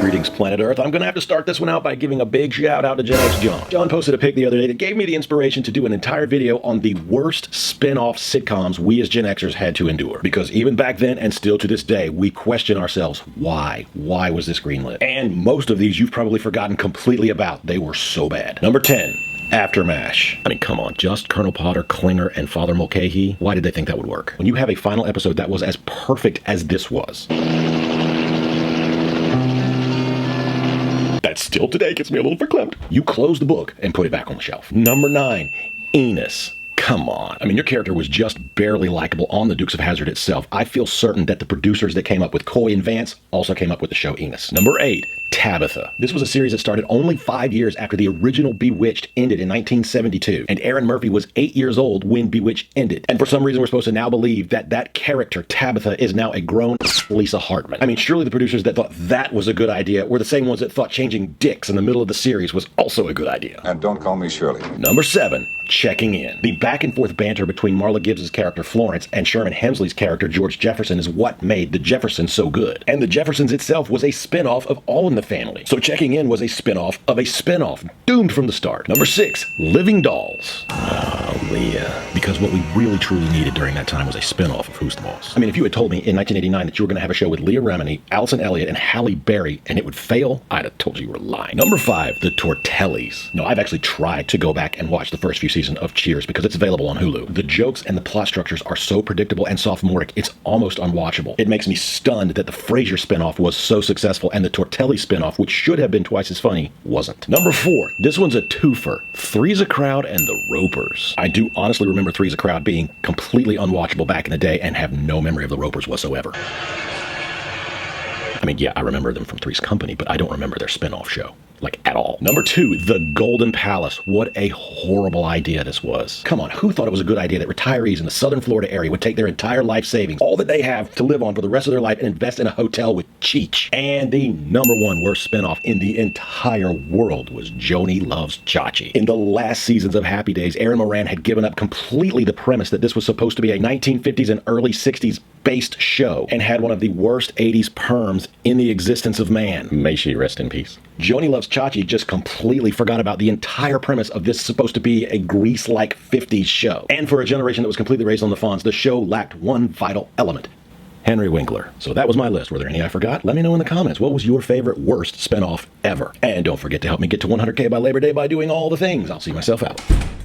Greetings, planet Earth. I'm gonna have to start this one out by giving a big shout out to Gen X John. John posted a pic the other day that gave me the inspiration to do an entire video on the worst spin-off sitcoms we as Gen Xers had to endure. Because even back then and still to this day, we question ourselves, why? Why was this greenlit? And most of these you've probably forgotten completely about. They were so bad. Number 10. AfterMASH. I mean, come on, just Colonel Potter, Klinger, and Father Mulcahy? Why did they think that would work? When you have a final episode that was as perfect as this was. That still today gets me a little verklempt. You close the book and put it back on the shelf. Number 9, Enos. Come on. I mean, your character was just barely likable on the Dukes of Hazzard itself. I feel certain that the producers that came up with Coy and Vance also came up with the show Enos. Number 8, Tabitha. This was a series that started only 5 years after the original Bewitched ended in 1972, and Aaron Murphy was 8 years old when Bewitched ended. And for some reason, we're supposed to now believe that that character, Tabitha, is now a grown Lisa Hartman. I mean, surely the producers that thought that was a good idea were the same ones that thought changing dicks in the middle of the series was also a good idea. And don't call me Shirley. Number 7, Checking In. The back and forth banter between Marla Gibbs' character Florence and Sherman Hemsley's character George Jefferson is what made The Jeffersons so good. And The Jeffersons itself was a spin-off of All in the Family. So Checking In was a spin-off of a spin-off, doomed from the start. Number 6, Living Dolls. Oh, Leah. Because what we really truly needed during that time was a spin-off of Who's the Boss. I mean, if you had told me in 1989 that you were going to have a show with Leah Remini, Allison Elliott, and Halle Berry, and it would fail, I'd have told you you were lying. Number 5, The Tortellis. No, I've actually tried to go back and watch the first few seasons of Cheers because it's available on Hulu. The jokes and the plot structures are so predictable and sophomoric, it's almost unwatchable. It makes me stunned that the Frasier spinoff was so successful and the Tortelli spinoff, which should have been twice as funny, wasn't. Number 4, this one's a twofer. Three's a Crowd and The Ropers. I do honestly remember Three's a Crowd being completely unwatchable back in the day and have no memory of The Ropers whatsoever. I mean, yeah, I remember them from Three's Company, but I don't remember their spin-off show. Like, at all. Number 2, The Golden Palace. What a horrible idea this was. Come on, who thought it was a good idea that retirees in the southern Florida area would take their entire life savings, all that they have to live on for the rest of their life, and invest in a hotel with Cheech? And the number 1 worst spinoff in the entire world was Joni Loves Chachi. In the last seasons of Happy Days, Aaron Moran had given up completely the premise that this was supposed to be a 1950s and early 60s based show, and had one of the worst 80s perms in the existence of man. May she rest in peace. Joni Loves Chachi just completely forgot about the entire premise of this supposed to be a Grease-like 50s show. And for a generation that was completely raised on the Fonz, the show lacked one vital element. Henry Winkler. So that was my list. Were there any I forgot? Let me know in the comments. What was your favorite worst spinoff ever? And don't forget to help me get to 100K by Labor Day by doing all the things. I'll see myself out.